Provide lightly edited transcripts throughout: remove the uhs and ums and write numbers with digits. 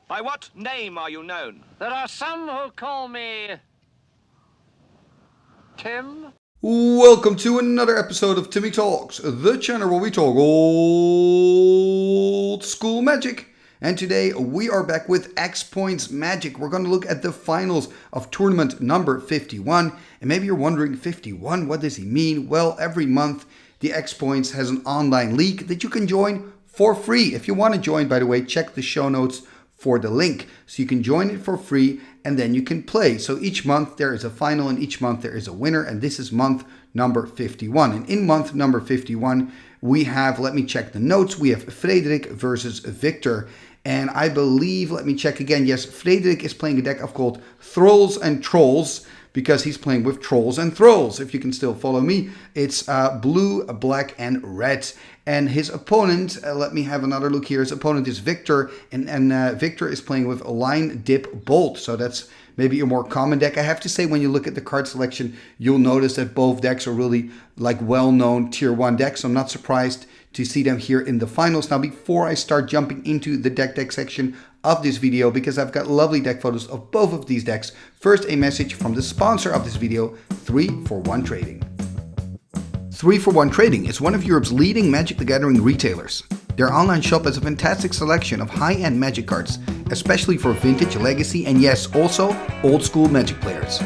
By what name are you known? There are some who call me Tim. Welcome to another episode of Timmy Talks, the channel where we talk old school magic. And today we are back with X Points Magic. We're going to look at the finals of tournament number 51. And maybe you're wondering, 51, what does he mean? Well, every month the X Points has an online league that you can join for free. If you want to join, by the way, check the show notes for the link. So you can join it for free and then you can play. So each month there is a final and each month there is a winner. And this is month number 51. And in month number 51, we have, let me check the notes, we have Frederik versus Viktor. And I believe, let me check again, yes, Frederik is playing a deck I've called Thrulls and Trolls because he's playing with Trolls and Throlls. If you can still follow me, it's blue, black, and red. And his opponent, let me have another look here. His opponent is Viktor, and Viktor is playing with Lion Dib Bolt. So that's maybe a more common deck. I have to say, when you look at the card selection, you'll notice that both decks are really like well-known tier 1 decks. So I'm not surprised to see them here in the finals. Now, before I start jumping into the deck section of this video, because I've got lovely deck photos of both of these decks, first a message from the sponsor of this video, 3for1 Trading. 3for1 Trading is one of Europe's leading Magic the Gathering retailers. Their online shop has a fantastic selection of high-end Magic cards, especially for vintage, legacy, and yes, also old school Magic players.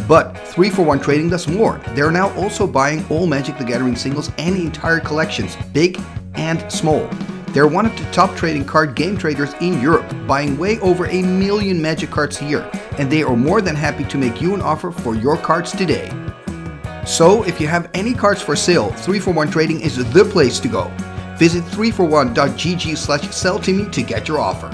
But 3for1 Trading does more. They're now also buying all Magic the Gathering singles and entire collections, big and small. They're one of the top trading card game traders in Europe, buying way over 1 million Magic cards a year, and they are more than happy to make you an offer for your cards today. So if you have any cards for sale, 3for1 Trading is the place to go. Visit 3for1.gg/selltimmy to get your offer.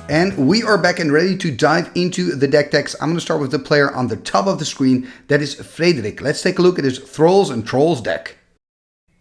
And we are back and ready to dive into the deck decks. I'm going to start with the player on the top of the screen. That is Frederik. Let's take a look at his Thrulls and Trolls deck.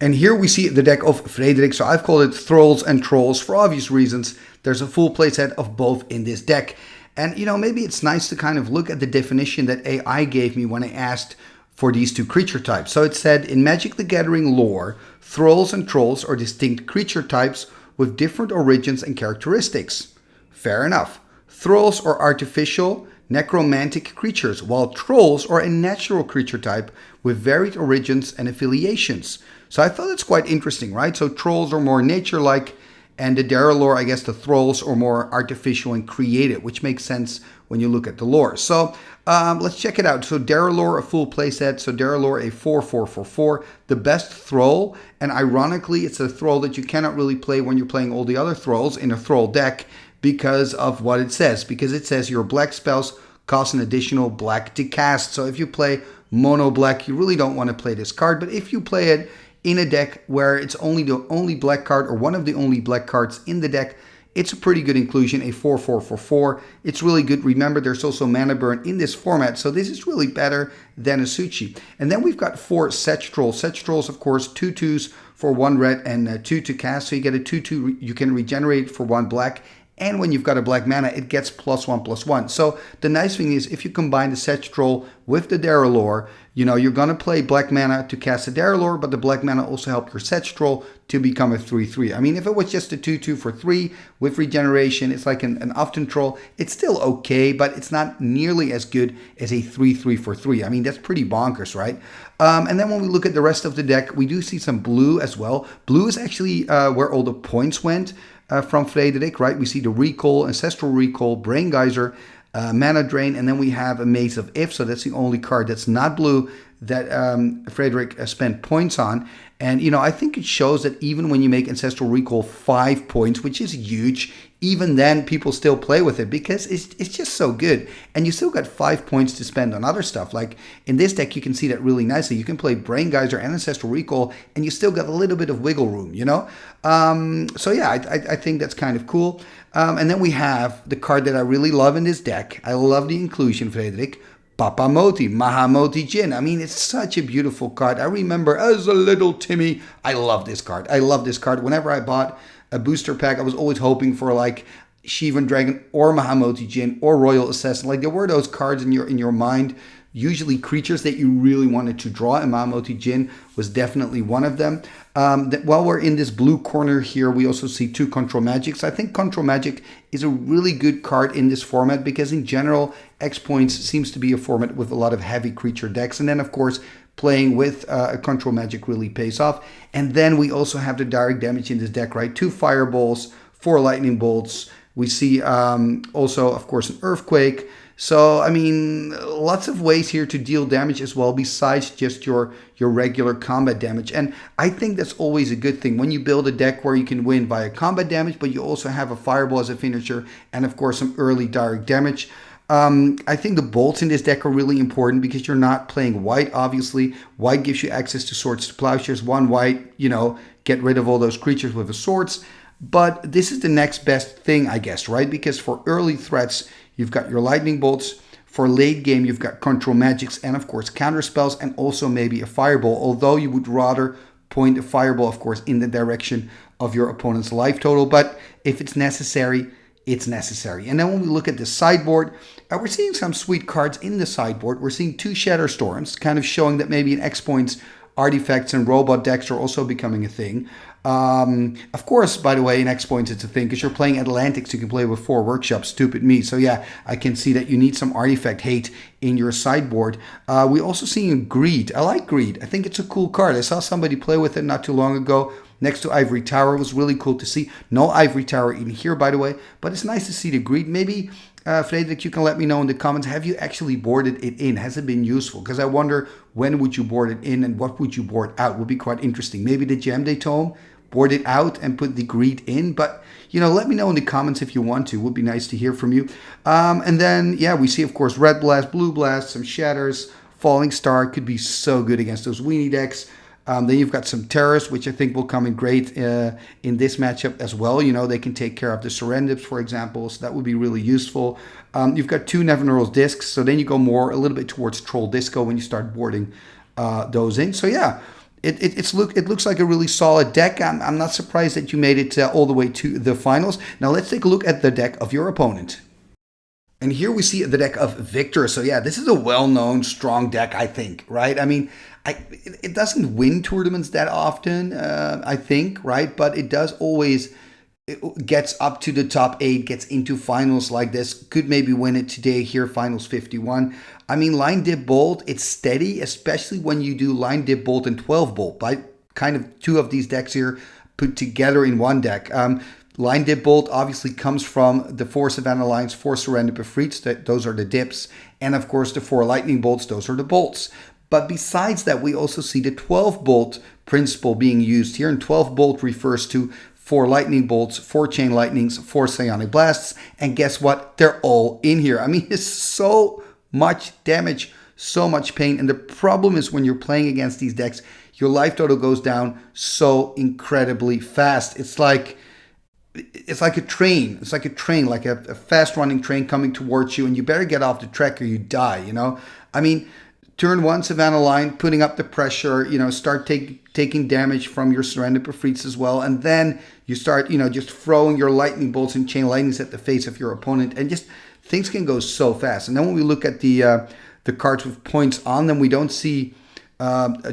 And here we see the deck of Frederik. So I've called it Thrulls and Trolls for obvious reasons. There's a full playset of both in this deck. And you know, maybe it's nice to kind of look at the definition that AI gave me when I asked for these two creature types. So it said, in Magic the Gathering lore, Thrulls and Trolls are distinct creature types with different origins and characteristics. Fair enough. Thrulls are artificial, necromantic creatures, while Trolls are a natural creature type with varied origins and affiliations. So I thought that's quite interesting, right? So Trolls are more nature-like, and the Dara lore, I guess the Thrulls are more artificial and creative, which makes sense when you look at the lore. So let's check it out. So Dara lore, a full playset. So Dara lore, a 4/4/4/4, the best Thrall. And ironically, it's a Thrall that you cannot really play when you're playing all the other Thralls in a Thrall deck because of what it says. Because it says your black spells cost an additional black to cast. So if you play mono black, you really don't want to play this card. But if you play it in a deck where it's only the only black card or one of the only black cards in the deck, it's a pretty good inclusion, a 4/4/4/4. It's really good. Remember, there's also mana burn in this format, so this is really better than a Suchi. And then we've got 4 Sedge Trolls. Sedge Trolls, of course, 2/2s for 1 red and 2 to cast. So you get a 2/2, you can regenerate for 1 black. And when you've got a black mana, it gets +1/+1. So the nice thing is, if you combine the Sedge Troll with the Dara lore, you know, you're going to play black mana to cast a Dara lore, but the black mana also help your Sedge Troll to become a 3/3. I mean, if it was just a 2/2 for 3 with regeneration, it's like an often troll. It's still okay, but it's not nearly as good as a 3/3 for 3. I mean, that's pretty bonkers, right? And then when we look at the rest of the deck, we do see some blue as well. Blue is actually where all the points went. From Frederik, right? We see the Recall, Ancestral Recall, Brain Geyser, Mana Drain, and then we have a Maze of If. So that's the only card that's not blue that Frederik spent points on. And, you know, I think it shows that even when you make Ancestral Recall 5 points, which is huge, even then people still play with it because it's just so good. And you still got 5 points to spend on other stuff. Like in this deck, you can see that really nicely. You can play Brain Geyser and Ancestral Recall, and you still got a little bit of wiggle room, you know? So yeah, I think that's kind of cool. And then we have the card that I really love in this deck. I love the inclusion, Frederik. Papamoti, Mahamoti Jin. I mean, it's such a beautiful card. I remember as a little Timmy, I love this card. I love this card. Whenever I bought a booster pack, I was always hoping for like Shivan Dragon or Mahamoti Jin or Royal Assassin. Like there were those cards in your mind usually creatures that you really wanted to draw, and Mamoti Jin was definitely one of them. While we're in this blue corner here, we also see 2 Control Magics. I think Control Magic is a really good card in this format because in general, X Points seems to be a format with a lot of heavy creature decks. And then of course, playing with a Control Magic really pays off. And then we also have the direct damage in this deck, right? 2 Fireballs, 4 Lightning Bolts. We see also, of course, an Earthquake. So, I mean, lots of ways here to deal damage as well, besides just your regular combat damage. And I think that's always a good thing when you build a deck where you can win via combat damage, but you also have a Fireball as a finisher and, of course, some early direct damage. I think the bolts in this deck are really important because you're not playing white, obviously. White gives you access to Swords to Plowshares. 1 white, you know, get rid of all those creatures with the swords. But this is the next best thing, I guess, right? Because for early threats, you've got your Lightning Bolts. For late game, you've got Control Magics and, of course, counter spells and also maybe a Fireball. Although you would rather point a Fireball, of course, in the direction of your opponent's life total. But if it's necessary, it's necessary. And then when we look at the sideboard, we're seeing some sweet cards in the sideboard. We're seeing 2 Shatterstorms, kind of showing that maybe in X Points, artifacts and robot decks are also becoming a thing. Of course, by the way, in X Points it's a thing because you're playing Atlantics, you can play with 4 workshops, stupid me. So yeah, I can see that you need some artifact hate in your sideboard. We also see Greed. I like Greed. I think it's a cool card. I saw somebody play with it not too long ago next to Ivory Tower. It was really cool to see. No Ivory Tower in here, by the way, but it's nice to see the Greed. Maybe Frederik, you can let me know in the comments, have you actually boarded it in? Has it been useful? Because I wonder, when would you board it in and what would you board out? Would be quite interesting. Maybe the Gem Day Tome, board it out and put the Greed in. But, you know, let me know in the comments if you want to. Would be nice to hear from you. And then, yeah, we see, of course, Red Blast, Blue Blast, some Shatters. Falling Star could be so good against those weenie decks. Then you've got some Terrors, which I think will come in great in this matchup as well. You know, they can take care of the Serendips, for example, so that would be really useful. You've got 2 Nevinyrral's Discs, so then you go more a little bit towards Troll Disco when you start boarding those in. So yeah, it looks like a really solid deck. I'm not surprised that you made it all the way to the finals. Now let's take a look at the deck of your opponent. And here we see the deck of Viktor. So yeah, this is a well-known, strong deck, I think, right? I mean, it doesn't win tournaments that often, I think, right? But it does always, it gets up to the top 8, gets into finals like this. Could maybe win it today here, finals 51. I mean, Lion Dib Bolt, it's steady, especially when you do Lion Dib Bolt and 12 Bolt, right? Kind of 2 of these decks here put together in one deck. Lion Dib Bolt obviously comes from the 4 Savannah Lions, 4 Serendip Efreets, those are the dips, and of course the 4 Lightning Bolts, those are the bolts. But besides that, we also see the 12 Bolt principle being used here, and 12 Bolt refers to 4 Lightning Bolts, 4 Chain Lightnings, 4 Psionic Blasts, and guess what? They're all in here. I mean, it's so much damage, so much pain, and the problem is when you're playing against these decks, your life total goes down so incredibly fast. It's like a train. It's like a train, like a fast-running train coming towards you, and you better get off the track or you die, you know? I mean, turn 1 Savannah Line, putting up the pressure, you know, start taking damage from your Serendip Efreets as well, and then you start, you know, just throwing your Lightning Bolts and Chain Lightnings at the face of your opponent, and just things can go so fast. And then when we look at the cards with points on them, we don't see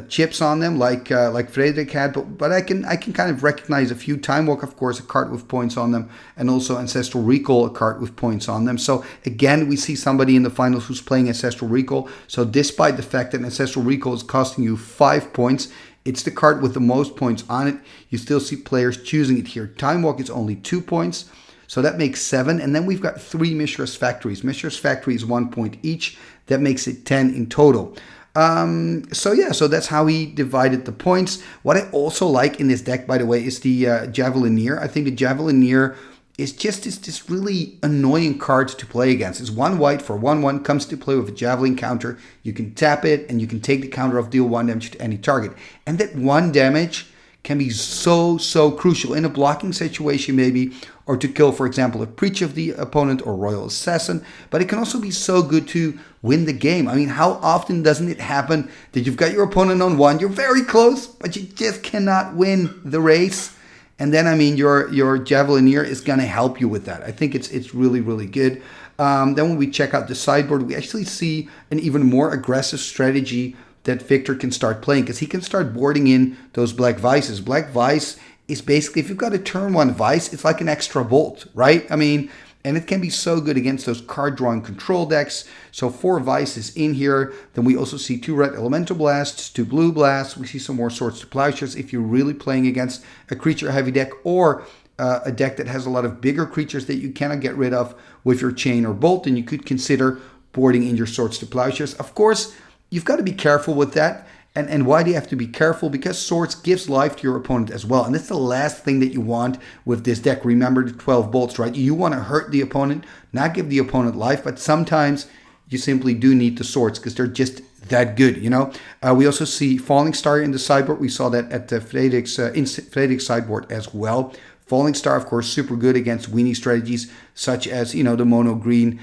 chips on them like Frederik had, but I can kind of recognize a few. Time Walk, of course, a card with points on them, and also Ancestral Recall, a card with points on them. So again, we see somebody in the finals who's playing Ancestral Recall. So despite the fact that Ancestral Recall is costing you 5 points, it's the card with the most points on it. You still see players choosing it here. Time Walk is only 2 points, so that makes 7. And then we've got 3 Mishra's Factories. Mishra's Factory is 1 point each. That makes it 10 in total. So yeah, so that's how he divided the points. What I also like in this deck, by the way, is the Javelineer. I think the Javelineer is just this really annoying card to play against. It's 1 white for 1/1, comes to play with a Javelin counter. You can tap it and you can take the counter off, deal 1 damage to any target. And that 1 damage can be so crucial in a blocking situation maybe, or to kill, for example, a Preach of the opponent or Royal Assassin. But it can also be so good to win the game. I mean, how often doesn't it happen that you've got your opponent on 1, you're very close, but you just cannot win the race, And then, I mean, your Javelineer is going to help you with that. I think it's really, really good. Then when we check out the sideboard, we actually see an even more aggressive strategy that Viktor can start playing, because he can start boarding in those Black Vices. Black Vice is basically, if you've got a turn 1 Vice, it's like an extra bolt, right? I mean, and it can be so good against those card drawing control decks. So 4 Vices in here. Then we also see 2 red Elemental Blasts, 2 blue Blasts. We see some more Swords to Plowshares if you're really playing against a creature heavy deck, or a deck that has a lot of bigger creatures that you cannot get rid of with your Chain or Bolt. Then you could consider boarding in your Swords to Plowshares. Of course, you've got to be careful with that. And why do you have to be careful? Because Swords gives life to your opponent as well. And that's the last thing that you want with this deck. Remember the 12 bolts, right? You want to hurt the opponent, not give the opponent life. But sometimes you simply do need the Swords because they're just that good, you know? We also see Falling Star in the sideboard. We saw that at the Frederik's sideboard as well. Falling Star, of course, super good against weenie strategies such as, you know, the mono green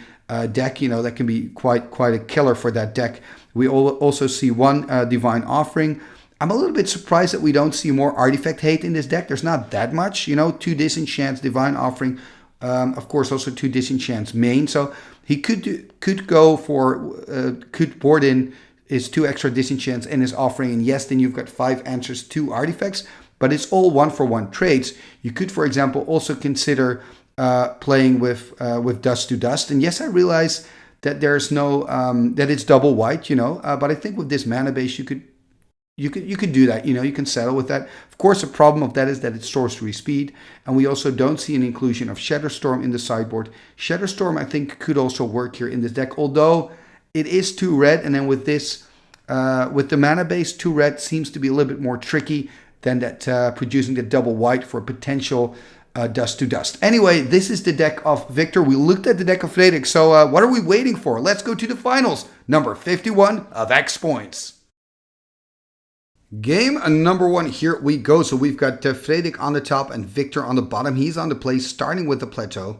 deck. You know, that can be quite a killer for that deck. We also see 1 Divine Offering. I'm a little bit surprised that we don't see more Artifact Hate in this deck. There's not that much, you know, 2 Disenchants, Divine Offering. Of course, also 2 Disenchants main. So he could go for, could board in his 2 extra Disenchants and his Offering. And yes, then you've got 5 answers, 2 artifacts. But it's all 1-for-1 trades. You could, for example, also consider playing with Dust to Dust. And yes, I realize that there's no that it's double white, you know. But I think with this mana base, you could do that. You know, you can settle with that. Of course, the problem of that is that it's sorcery speed, and we also don't see an inclusion of Shatterstorm in the sideboard. Shatterstorm, I think, could also work here in this deck, although it is 2 red, and then with this, with the mana base, 2 red seems to be a little bit more tricky than that producing the double white for potential Dust to Dust. Anyway, this is the deck of Viktor. We looked at the deck of Frederik, so what are we waiting for? Let's go to the finals. Number 51 of X Points. Game number 1, here we go. So we've got Frederik on the top and Viktor on the bottom. He's on the play, starting with the plateau.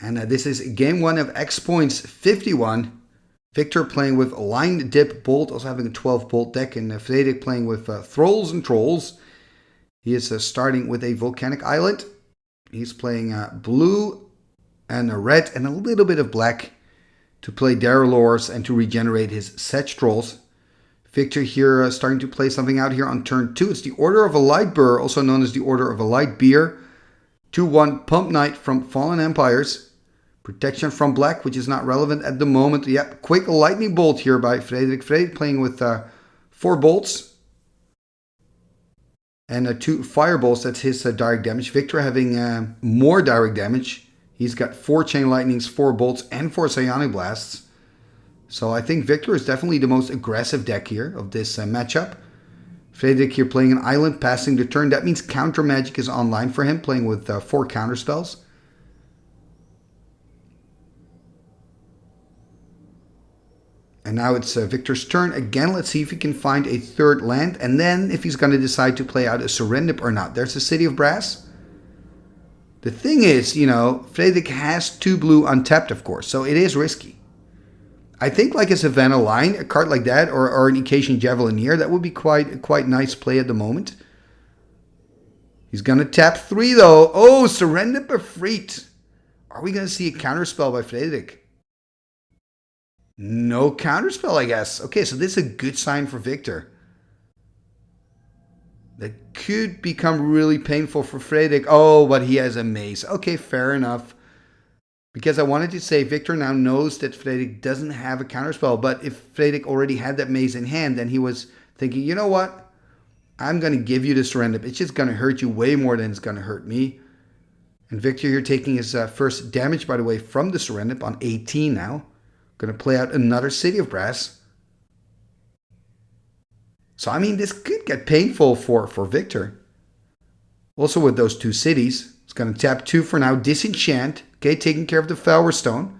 And this is game 1 of X Points 51. Viktor playing with Lion Dib Bolt, also having a 12 bolt deck, and Frederik playing with Thrulls and Trolls. He is starting with a Volcanic Island. He's playing blue and a red and a little bit of black to play Darrellors and to regenerate his Sedge Trolls. Viktor here starting to play something out here on turn 2. It's the Order of a Light BUR, also known as the Order of a Light Beer. 2-1 Pump Knight from Fallen Empires. Protection from black, which is not relevant at the moment. Yep, quick lightning bolt here by Frederik. Frederik playing with 4 bolts. And 2 fireballs, that's his direct damage. Viktor having more direct damage. He's got 4 chain lightnings, 4 bolts, and 4 psionic blasts. So I think Viktor is definitely the most aggressive deck here of this matchup. Frederik here playing an island, passing the turn. That means counter magic is online for him, playing with 4 counter spells. And now it's Viktor's turn. Again, let's see if he can find a 3rd land. And then if he's going to decide to play out a Serendip or not. There's the City of Brass. The thing is, you know, Frederik has 2 blue untapped, of course. So it is risky. I think like a Savannah Line, a card like that, or an Occasion Javelineer, that would be quite nice play at the moment. He's going to tap 3 though. Oh, Serendip Efreet. Are we going to see a counterspell by Frederik? No counterspell, I guess. Okay, so this is a good sign for Viktor. That could become really painful for Frederik. Oh, but he has a maze. Okay, fair enough. Because I wanted to say Viktor now knows that Frederik doesn't have a counterspell. But if Frederik already had that maze in hand, then he was thinking, you know what? I'm going to give you the Serendip. It's just going to hurt you way more than it's going to hurt me. And Viktor here taking his first damage, by the way, from the Serendip on 18 now. Going to play out another City of Brass. So, I mean, this could get painful for Viktor. Also with those 2 cities. It's going to tap 2 for now. Disenchant. Okay, taking care of the Flower Stone.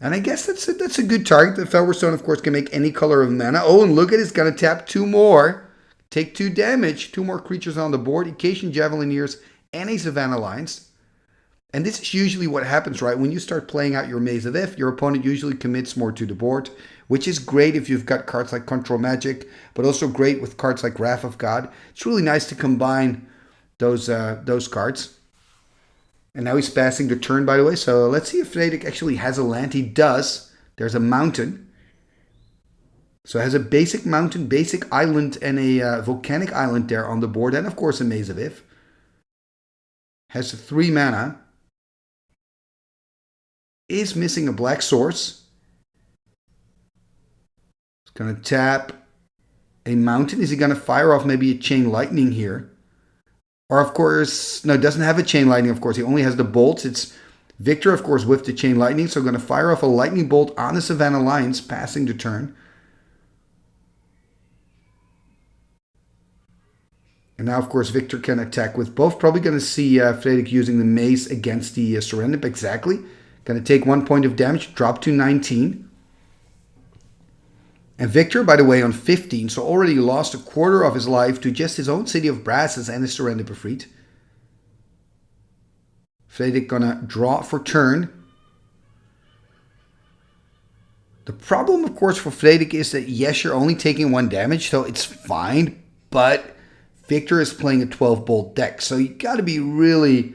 And I guess that's a good target. The Flower Stone, of course, can make any color of mana. Oh, and look at it. It's going to tap 2 more. Take 2 damage. 2 more creatures on the board. Occasion Javelineers and a Savannah Lines. And this is usually what happens, right? When you start playing out your Maze of Ith, your opponent usually commits more to the board. which is great if you've got cards like Control Magic, but also great with cards like Wrath of God. It's really nice to combine those cards. And now he's passing the turn, by the way. So let's see if Frederik actually has a land. He does. There's a mountain. So it has a basic mountain, basic island, and a volcanic island there on the board. And of course a Maze of Ith. Has 3 mana. Is missing a black source. He's going to tap a mountain. Is he going to fire off maybe a Chain Lightning here? Or of course, no, doesn't have a Chain Lightning, of course. He only has the bolts. It's Viktor, of course, with the Chain Lightning. So going to fire off a Lightning Bolt on the Savannah Lions, passing the turn. And now, of course, Viktor can attack with both. Probably going to see Frederik using the Mace against the Surrender. Exactly. Going to take 1 point of damage, drop to 19. And Viktor, by the way, on 15, so already lost a quarter of his life to just his own City of Brasses and his Surrender Befried. Frederik gonna draw for turn. The problem, of course, for Frederik is that, yes, you're only taking 1 damage, so it's fine, but Viktor is playing a 12-bolt deck, so you got to be really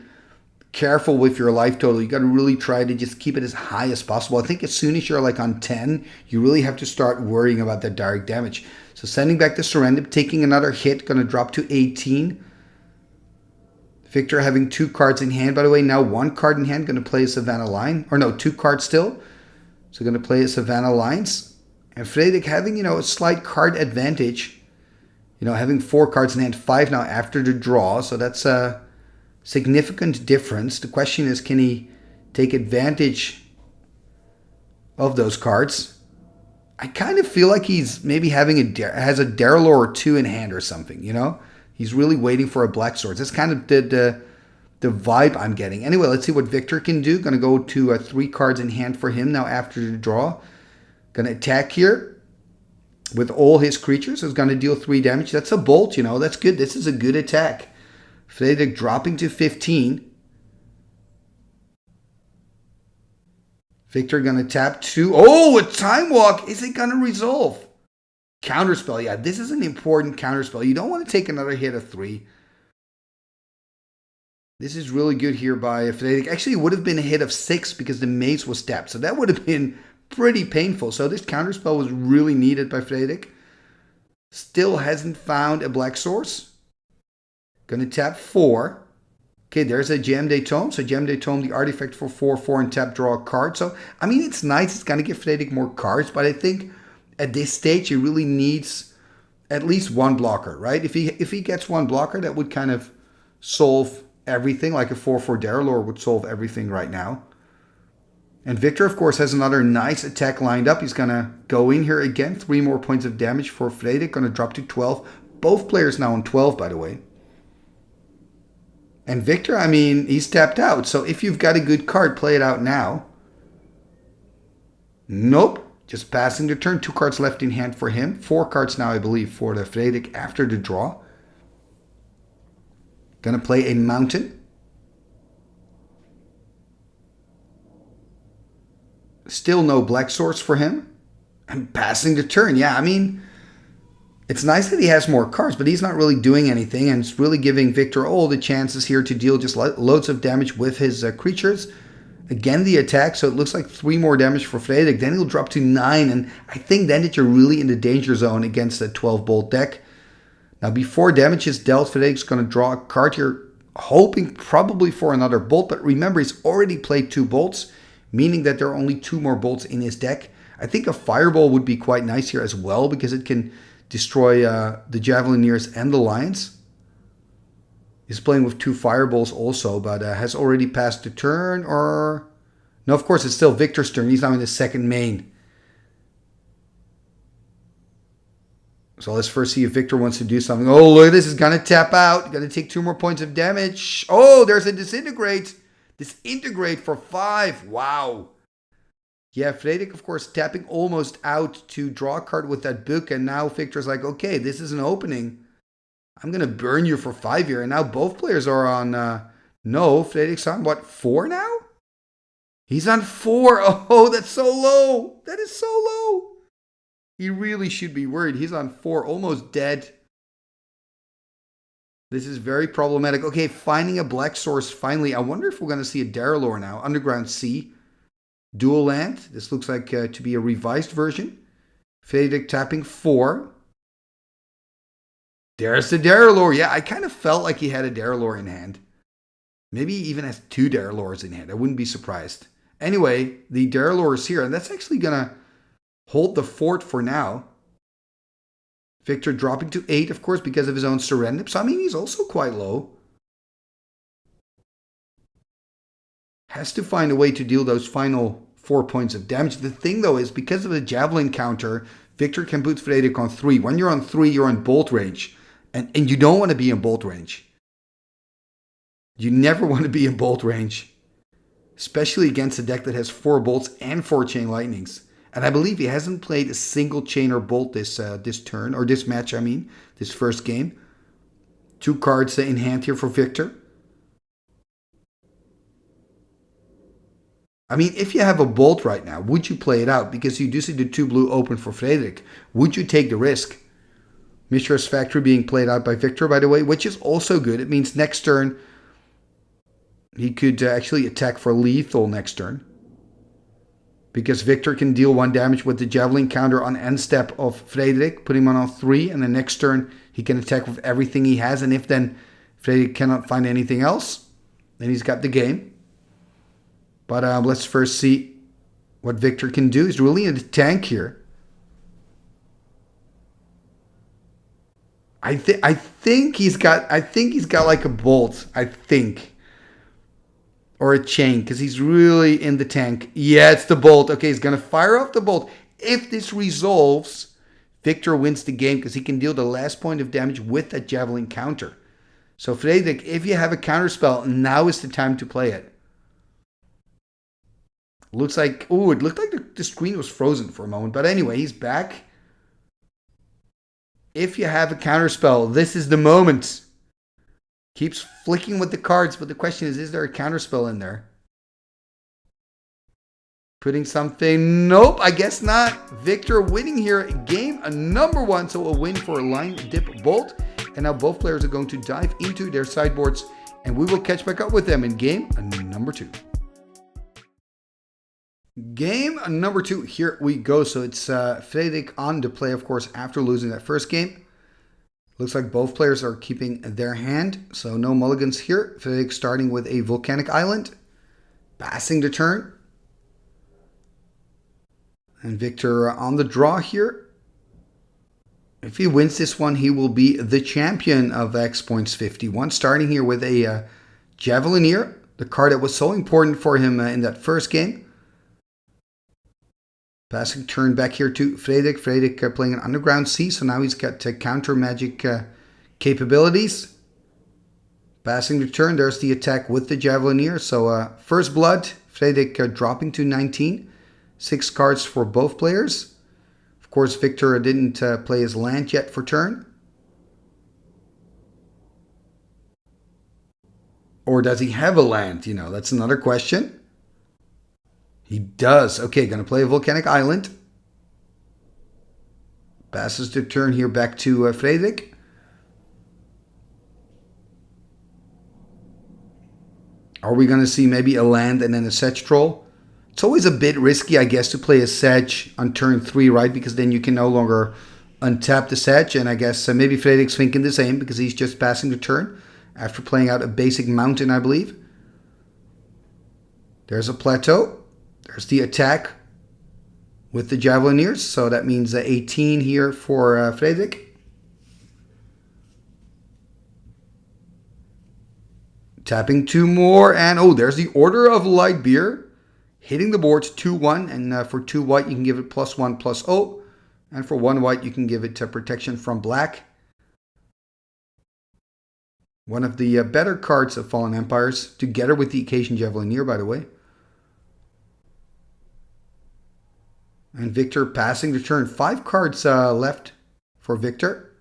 careful with your life total. You got to really try to just keep it as high as possible. I think as soon as you're like on 10, you really have to start worrying about that direct damage. So sending back the Surrender, taking another hit, going to drop to 18. Viktor having 2 cards in hand, by the way. Now 1 card in hand, going to play a Savannah Lion. Or no, 2 cards still. So going to play a Savannah Lions. And Frederik having, a slight card advantage. Having 4 cards in hand, 5 now after the draw. So that's a significant difference. The question is, can he take advantage of those cards? I kind of feel like he's maybe has a Darrellor or 2 in hand or something, He's really waiting for a Black Swords. That's kind of the vibe I'm getting. Anyway, let's see what Viktor can do. Going to go to 3 cards in hand for him now after the draw. Going to attack here with all his creatures. Is going to deal 3 damage. That's a bolt, That's good. This is a good attack. Frederik dropping to 15. Viktor going to tap 2. Oh, a Time Walk. Is it going to resolve? Counterspell. Yeah, this is an important counterspell. You don't want to take another hit of 3. This is really good here by Frederik. Actually, it would have been a hit of 6 because the Mace was tapped. So that would have been pretty painful. So this counterspell was really needed by Frederik. Still hasn't found a black source. Going to tap 4. Okay, there's a Gem Day Tome. So Gem Day Tome, the artifact for 4/4 and tap, draw a card. So, I mean, it's nice. It's going to give Frederik more cards. But I think at this stage, he really needs at least 1 blocker, right? If he gets 1 blocker, that would kind of solve everything. Like a 4/4 Darrellor would solve everything right now. And Viktor, of course, has another nice attack lined up. He's going to go in here again. 3 more points of damage for Frederik. Going to drop to 12. Both players now on 12, by the way. And Viktor, I mean, he's tapped out. So if you've got a good card, play it out now. Nope. Just passing the turn. 2 cards left in hand for him. 4 cards now, I believe, for the Frederik after the draw. Going to play a mountain. Still no black source for him. And passing the turn. Yeah, I mean, it's nice that he has more cards, but he's not really doing anything. And it's really giving Viktor all the chances here to deal just loads of damage with his creatures. Again, the attack. So it looks like 3 more damage for Frederik. Then he'll drop to 9. And I think then that you're really in the danger zone against a 12-bolt deck. Now, before damage is dealt, Frederik's going to draw a card here, hoping probably for another bolt. But remember, he's already played 2 bolts, meaning that there are only 2 more bolts in his deck. I think a Fireball would be quite nice here as well, because it can destroy the Javelineers and the Lions. He's playing with 2 Fireballs also, but has already passed the turn, or... No, of course, it's still Viktor's turn. He's now in the second main. So let's first see if Viktor wants to do something. Oh, look, this is going to tap out. Going to take 2 more points of damage. Oh, there's a Disintegrate. Disintegrate for 5. Wow. Yeah, Frederik, of course, tapping almost out to draw a card with that book. And now Viktor's like, okay, this is an opening. I'm going to burn you for 5 here. And now both players are on... no, Frederik's on, what, 4 now? He's on 4. Oh, that's so low. That is so low. He really should be worried. He's on 4, almost dead. This is very problematic. Okay, finding a black source finally. I wonder if we're going to see a Darrellor now. Underground Sea. Dual land. This looks like to be a revised version. Frederik tapping 4. There's the Darrellor. Yeah, I kind of felt like he had a Darrellor in hand. Maybe he even has 2 Darrellors in hand. I wouldn't be surprised. Anyway, the Darrellor is here. And that's actually going to hold the fort for now. Viktor dropping to 8, of course, because of his own surrender. So, I mean, he's also quite low. Has to find a way to deal those final 4 points of damage. The thing, though, is because of the javelin counter, Viktor can put Frederik on 3. When you're on 3, you're in bolt range. And you don't want to be in bolt range. You never want to be in bolt range. Especially against a deck that has 4 bolts and 4 chain lightnings. And I believe he hasn't played a single chain or bolt this turn, or this match, I mean, this first game. 2 cards in hand here for Viktor. I mean, if you have a bolt right now, would you play it out? Because you do see the 2 blue open for Frederik. Would you take the risk? Mishra's Factory being played out by Viktor, by the way, which is also good. It means next turn, he could actually attack for lethal next turn. Because Viktor can deal 1 damage with the javelin counter on end step of Frederik, putting him on 3, and the next turn he can attack with everything he has, and if then Frederik cannot find anything else, then he's got the game. But let's first see what Viktor can do. He's really in the tank here. I think he's got like a bolt, I think. Or a chain, because he's really in the tank. Yeah, it's the bolt. Okay, he's going to fire off the bolt. If this resolves, Viktor wins the game because he can deal the last point of damage with that javelin counter. So Frederik, if you have a counter spell, now is the time to play it. Looks like, oh, it looked like the screen was frozen for a moment. But anyway, he's back. If you have a counter spell, this is the moment. Keeps flicking with the cards, but the question is there a counterspell in there? Putting something... Nope, I guess not. Viktor winning here, game number 1, so a win for Lion Dib Bolt. And now both players are going to dive into their sideboards, and we will catch back up with them in game number 2. Game number 2, here we go. So it's Frederik on the play, of course, after losing that first game. Looks like both players are keeping their hand, so no mulligans here. Frederik starting with a volcanic island, passing the turn. And Viktor on the draw here. If he wins this one, he will be the champion of X Points 51, starting here with a Javelineer, the card that was so important for him in that first game. Passing turn back here to Frederik. Frederik playing an Underground Sea, so now he's got counter magic capabilities. Passing the turn, there's the attack with the Javelineer. So first blood, Frederik dropping to 19. 6 cards for both players. Of course, Viktor didn't play his land yet for turn. Or does he have a land? You know, that's another question. He does. Okay, going to play a volcanic island. Passes the turn here back to Frederik. Are we going to see maybe a land and then a sedge troll? It's always a bit risky, I guess, to play a sedge on turn 3, right? Because then you can no longer untap the sedge. And I guess maybe Frederik's thinking the same because he's just passing the turn after playing out a basic mountain, I believe. There's a plateau. There's the attack with the Javelineers. So that means 18 here for Frederik. Tapping 2 more. And oh, there's the Order of Light Beer. Hitting the board 2-1. And for 2 white, you can give it +1/+0. And for 1 white, you can give it protection from black. One of the better cards of Fallen Empires. Together with the Occasion Javelineer, by the way. And Viktor passing the turn. 5 cards left for Viktor.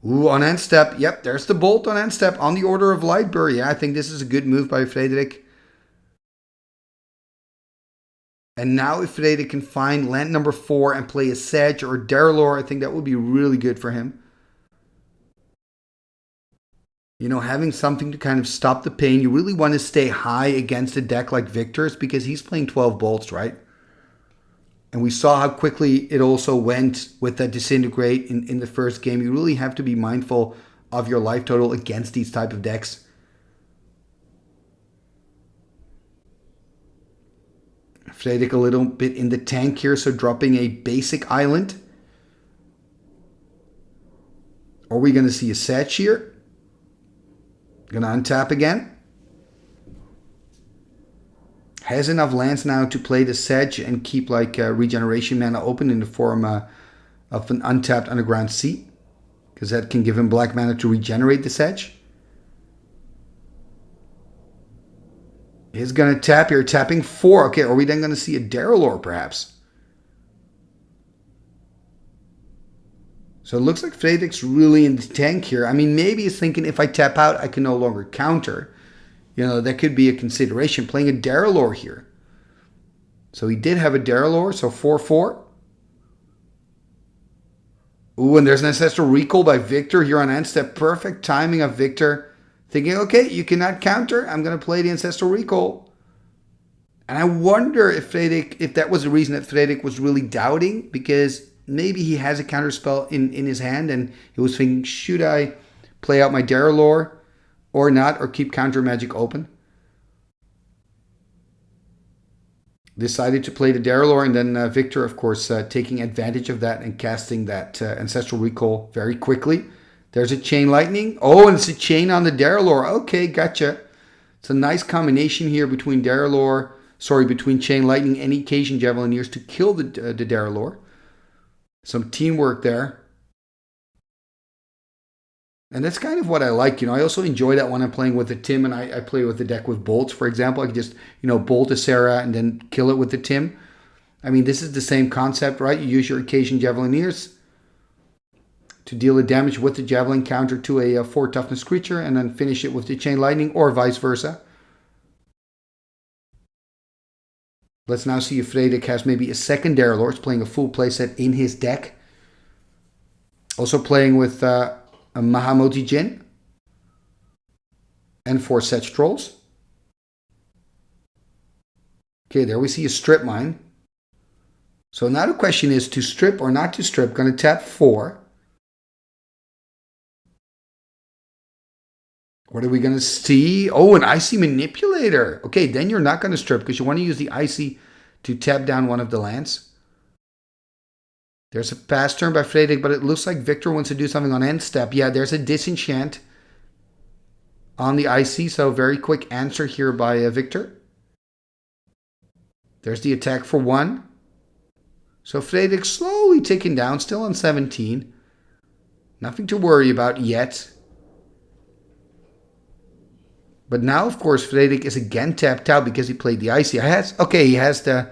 Ooh, on end step. Yep, there's the bolt on end step on the Order of Lightbur. Yeah, I think this is a good move by Frederik. And now if Frederik can find land number 4 and play a Sedge or a Darrellor, I think that would be really good for him. You know, having something to kind of stop the pain. You really want to stay high against a deck like Viktor's because he's playing 12 bolts, right? And we saw how quickly it also went with that Disintegrate in the first game. You really have to be mindful of your life total against these type of decks. Frederik a little bit in the tank here, so dropping a basic island. Are we going to see a Sedge here? Going to untap again. Has enough lands now to play the Sedge and keep like regeneration mana open in the form of an untapped Underground Sea. Because that can give him black mana to regenerate the Sedge. He's going to tap here, tapping 4. Okay, are we then going to see a Darrellor perhaps? So it looks like Frederik's really in the tank here. I mean, maybe he's thinking if I tap out, I can no longer counter. You know, that could be a consideration. Playing a Darrellor here. So he did have a Darrellor, so 4/4. Ooh, and there's an Ancestral Recall by Viktor here on end step. Perfect timing of Viktor. Thinking, okay, you cannot counter. I'm going to play the Ancestral Recall. And I wonder if Frederik, if that was the reason that Frederik was really doubting. Because maybe he has a counter spell in his hand. And he was thinking, should I play out my Darrellor or not? Or keep counter magic open? Decided to play the Darrellor. And then Viktor, of course, taking advantage of that and casting that Ancestral Recall very quickly. There's a Chain Lightning. Oh, and it's a Chain on the Darrellor. Okay, gotcha. It's a nice combination here between between Chain Lightning and Occasion Javelineers to kill the Darrellor. Some teamwork there. And that's kind of what I like. You know, I also enjoy that when I'm playing with the Tim and I play with the deck with bolts, for example. I can just, bolt a Sarah and then kill it with the Tim. I mean, this is the same concept, right? You use your Occasion Javelineers to deal the damage with the Javelin counter to a 4 toughness creature and then finish it with the Chain Lightning or vice versa. Let's now see if Frederik has maybe a second Darrellor. He's playing a full playset in his deck. Also playing with a Mahamoti Djinn and 4 Sedge Trolls. Okay, there we see a Strip Mine. So now the question is to strip or not to strip. Going to tap 4. What are we going to see? Oh, an Icy Manipulator. Okay, then you're not going to strip because you want to use the Icy to tap down one of the lands. There's a pass turn by Frederik, but it looks like Viktor wants to do something on end step. Yeah, there's a Disenchant on the Icy, so very quick answer here by Viktor. There's the attack for 1. So Frederik slowly ticking down, still on 17. Nothing to worry about yet. But now, of course, Frederik is again tapped out because he played the Icy. He has the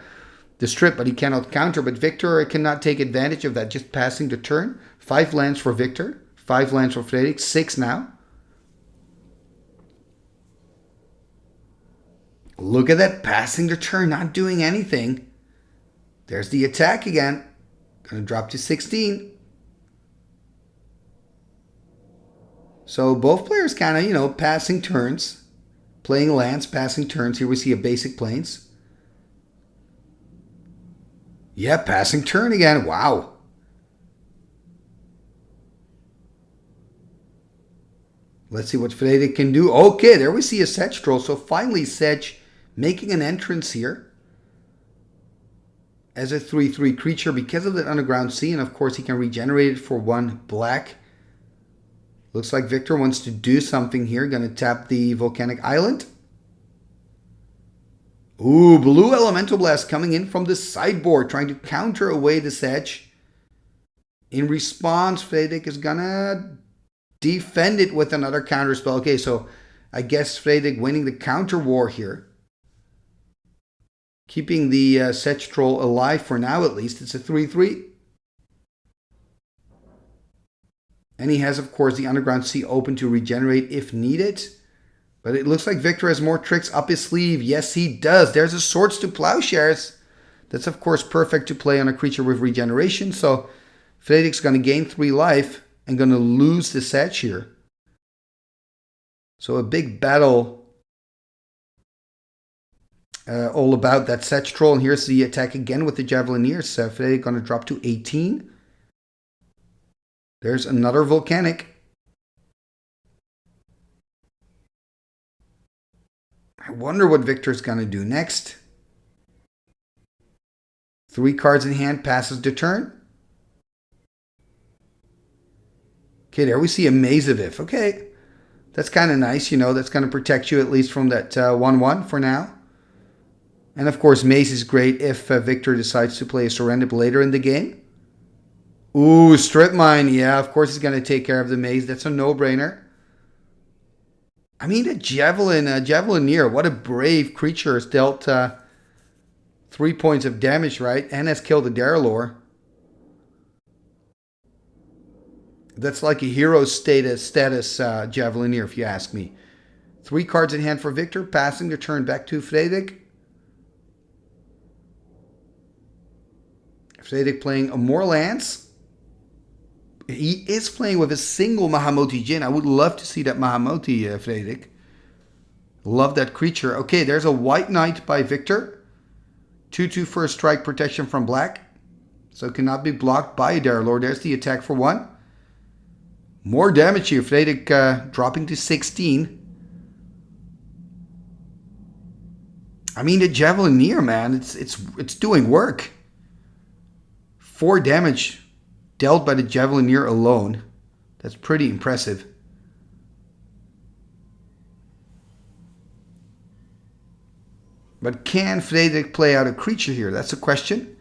strip, but he cannot counter. But Viktor cannot take advantage of that, just passing the turn. 5 lands for Viktor, 5 lands for Frederik, 6 now. Look at that, passing the turn, not doing anything. There's the attack again. Going to drop to 16. So both players kind of, passing turns. Playing lands, passing turns. Here we see a basic Plains. Yeah, passing turn again. Wow. Let's see what Frederik can do. Okay, there we see a Sedge Troll. So finally Sedge making an entrance here. As a 3/3 creature because of that Underground Sea. And of course he can regenerate it for 1 black. Looks like Viktor wants to do something here. Going to tap the Volcanic Island. Ooh, Blue Elemental Blast coming in from the sideboard. Trying to counter away the Sedge. In response, Frederik is going to defend it with another counter spell. Okay, so I guess Frederik winning the counter war here. Keeping the Sedge Troll alive for now at least. It's a 3/3. And he has, of course, the Underground Sea open to regenerate if needed. But it looks like Viktor has more tricks up his sleeve. Yes, he does. There's a Swords to Plowshares. That's of course perfect to play on a creature with regeneration. So Frederik's going to gain 3 life and going to lose the Sedge here. So a big battle all about that Sedge Troll. And here's the attack again with the Javelineers. Frederik going to drop to 18. There's another Volcanic. I wonder what Viktor's going to do next. 3 cards in hand, passes the turn. Okay, there we see a Maze of If. Okay, that's kind of nice, you know. That's going to protect you at least from that 1-1 for now. And of course, Maze is great if Viktor decides to play a Serendip later in the game. Ooh, Strip Mine. Yeah, of course he's going to take care of the Maze. That's a no-brainer. I mean, the Javelineer, what a brave creature, has dealt 3 points of damage, right? And has killed the Daralor. That's like a hero status Javelineer, if you ask me. 3 cards in hand for Viktor, passing the turn back to Frederik. Frederik playing a more lands. He is playing with a single Mahamoti Djinn. I would love to see that Mahamoti, Frederik. Love that creature. Okay, there's a White Knight by Viktor. 2/2 for a strike protection from black. So it cannot be blocked by a Daralor. There's the attack for 1. More damage here. Frederik dropping to 16. I mean, the Javelineer, man, it's doing work. 4 damage dealt by the Javelineer alone. That's pretty impressive. But can Frederik play out a creature here? That's a question.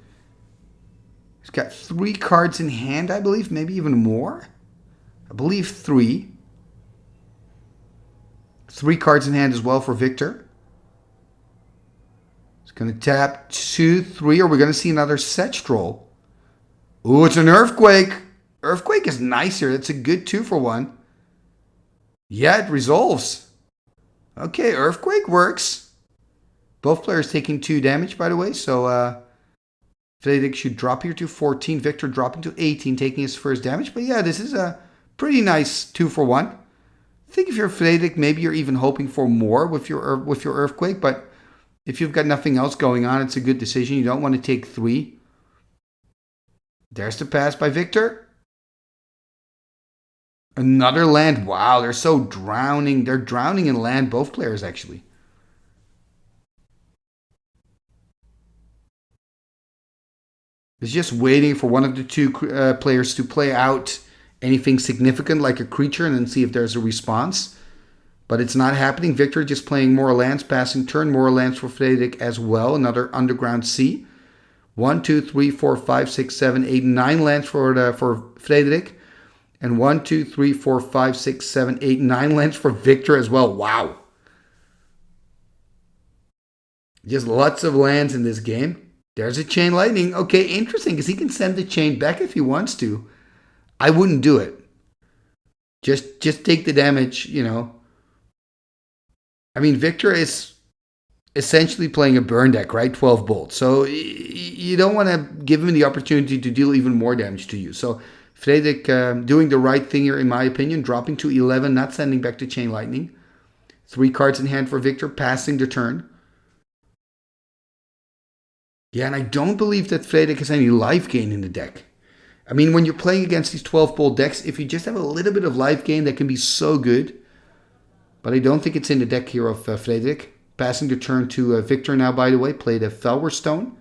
He's got 3 cards in hand, I believe. Maybe even more. I believe 3. 3 cards in hand as well for Viktor. He's going to tap 2, 3. Are we going to see another Sedge Troll? Ooh, it's an Earthquake. Earthquake is nice here. That's a good 2 for 1. Yeah, it resolves. Okay, Earthquake works. Both players taking 2 damage, by the way. So, Frederik should drop here to 14. Viktor dropping to 18, taking his first damage. But yeah, this is a pretty nice 2 for 1. I think if you're Frederik, maybe you're even hoping for more with your Earthquake. But if you've got nothing else going on, it's a good decision. You don't want to take 3. There's the pass by Viktor. Another land. Wow, they're so drowning. They're drowning in land, both players, actually. It's just waiting for one of the 2 players to play out anything significant, like a creature, and then see if there's a response. But it's not happening. Viktor just playing more lands, passing turn. More lands for Frederik as well. Another Underground Sea. 1, 2, 3, 4, 5, 6, 7, 8, 9 lands for Frederik. And 1, 2, 3, 4, 5, 6, 7, 8, 9 lands for Viktor as well. Wow. Just lots of lands in this game. There's a Chain Lightning. Okay, interesting, because he can send the chain back if he wants to. I wouldn't do it. Just take the damage, you know. I mean, Viktor is essentially playing a burn deck, right? 12 bolts. So you don't want to give him the opportunity to deal even more damage to you. So Frederik doing the right thing here, in my opinion, dropping to 11, not sending back to Chain Lightning. 3 cards in hand for Viktor, passing the turn. Yeah, and I don't believe that Frederik has any life gain in the deck. I mean, when you're playing against these 12 bolt decks, if you just have a little bit of life gain, that can be so good. But I don't think it's in the deck here of Frederik. Passing the turn to Viktor now, by the way. Played a Felwar Stone.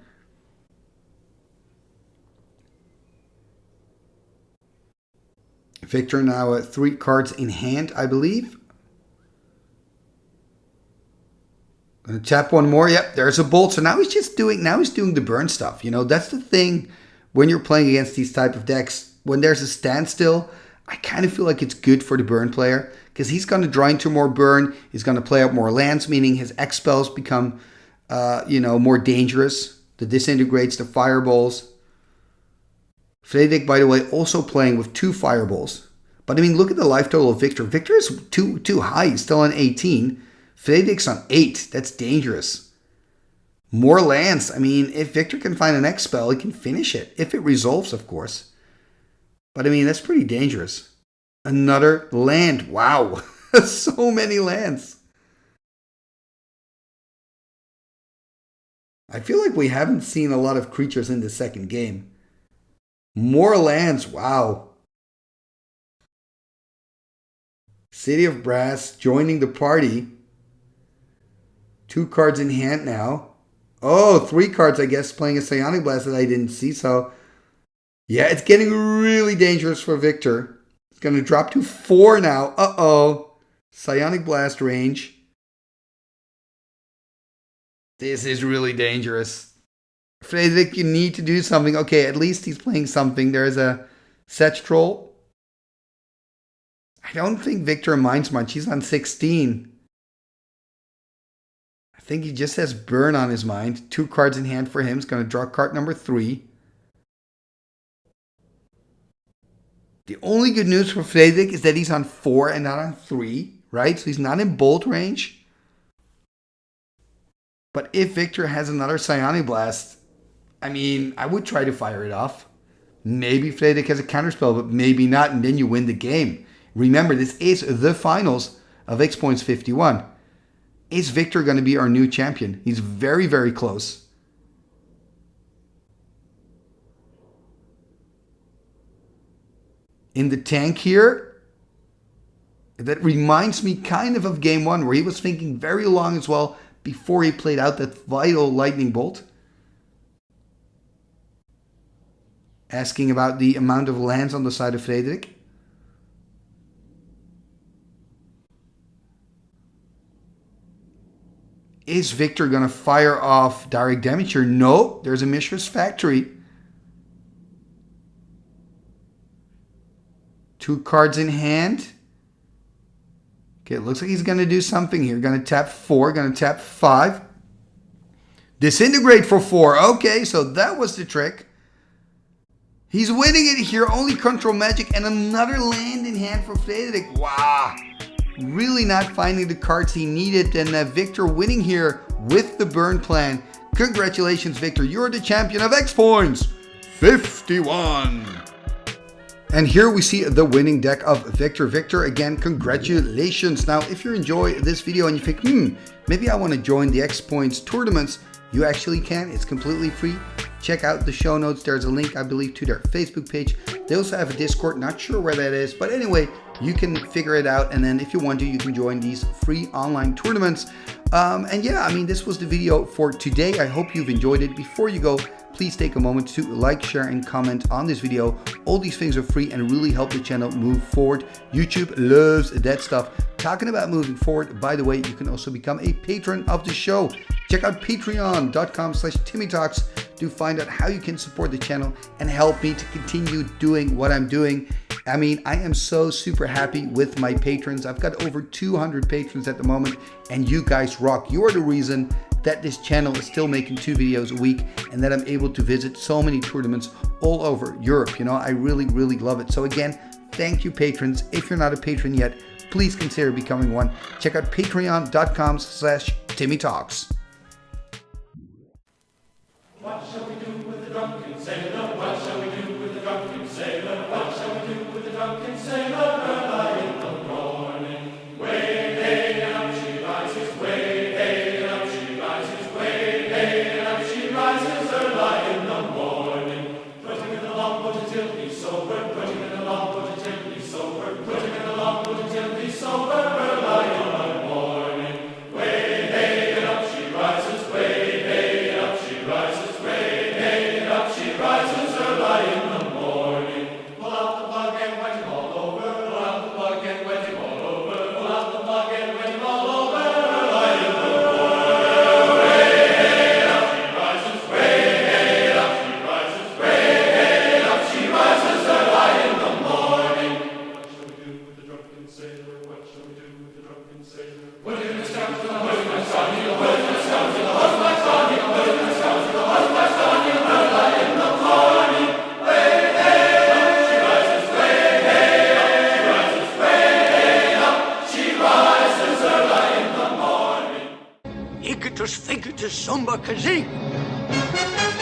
Viktor now 3 cards in hand, I believe. Gonna tap 1 more. Yep, there's a bolt. So now he's doing the burn stuff. You know, that's the thing when you're playing against these type of decks. When there's a standstill, I kind of feel like it's good for the burn player, because he's going to draw into more burn. He's going to play out more lands, meaning his X spells become, more dangerous. The disintegrates, the fireballs. Frederik, by the way, also playing with 2 fireballs. But I mean, look at the life total of Viktor. Viktor is too high. He's still on 18. Frederik's on 8. That's dangerous. More lands. I mean, if Viktor can find an X spell, he can finish it. If it resolves, of course. But I mean, that's pretty dangerous. Another land. Wow. So many lands. I feel like we haven't seen a lot of creatures in the second game. More lands. Wow. City of Brass joining the party. 2 cards in hand now. Oh, 3 cards, I guess, playing a Psionic Blast that I didn't see. So, yeah, it's getting really dangerous for Viktor. It's going to drop to 4 now. Uh-oh. Psionic Blast range. This is really dangerous. Frederik, you need to do something. Okay, at least he's playing something. There's a Set Troll. I don't think Viktor minds much. He's on 16. I think he just has Burn on his mind. 2 cards in hand for him. He's going to draw card number 3. The only good news for Frederik is that he's on 4 and not on 3, right? So he's not in bolt range. But if Viktor has another Psionic Blast, I mean, I would try to fire it off. Maybe Frederik has a counterspell, but maybe not, and then you win the game. Remember, this is the finals of X Points 51. Is Viktor going to be our new champion? He's very, very close. In the tank here, that reminds me kind of game 1, where he was thinking very long as well before he played out that vital lightning bolt. Asking about the amount of lands on the side of Frederik. Is Viktor going to fire off direct damage here? No, there's a Mishra's Factory. 2 cards in hand. Okay, it looks like he's going to do something here. Going to tap 4, going to tap 5. Disintegrate for 4. Okay, so that was the trick. He's winning it here. Only control magic and another land in hand for Frederik. Wow. Really not finding the cards he needed, and Viktor winning here with the burn plan. Congratulations, Viktor. You're the champion of X Points 51. And here we see the winning deck of Viktor. Viktor, again, congratulations. Now, if you enjoy this video and you think, maybe I want to join the X Points tournaments, you actually can. It's completely free. Check out the show notes. There's a link, I believe, to their Facebook page. They also have a Discord. Not sure where that is, but anyway, you can figure it out. And then if you want to, you can join these free online tournaments. And yeah, I mean, this was the video for today. I hope you've enjoyed it. Before you go, please take a moment to like, share, and comment on this video. All these things are free and really help the channel move forward. YouTube loves that stuff. Talking about moving forward, by the way, you can also become a patron of the show. Check out patreon.com/TimmyTalks to find out how you can support the channel and help me to continue doing what I'm doing. I mean, I am so super happy with my patrons. I've got over 200 patrons at the moment, and you guys rock. You are the reason that this channel is still making 2 videos a week and that I'm able to visit so many tournaments all over Europe. You know, I really, really love it. So again, thank you, patrons. If you're not a patron yet, please consider becoming one. Check out patreon.com/TimmyTalks. What shall we do with the drunken sailor? What shall we do with the drunken sailor? What shall we do with the drunken sailor? Early in the morning, way hey and up she rises, way hey and up she rises, way hey and up she rises. Early in the morning, putting in the longboat until he's sober, putting in the longboat until he's sober, putting in the longboat until he's sober. Early in the morning, way hey and up she to Sumba Kazee.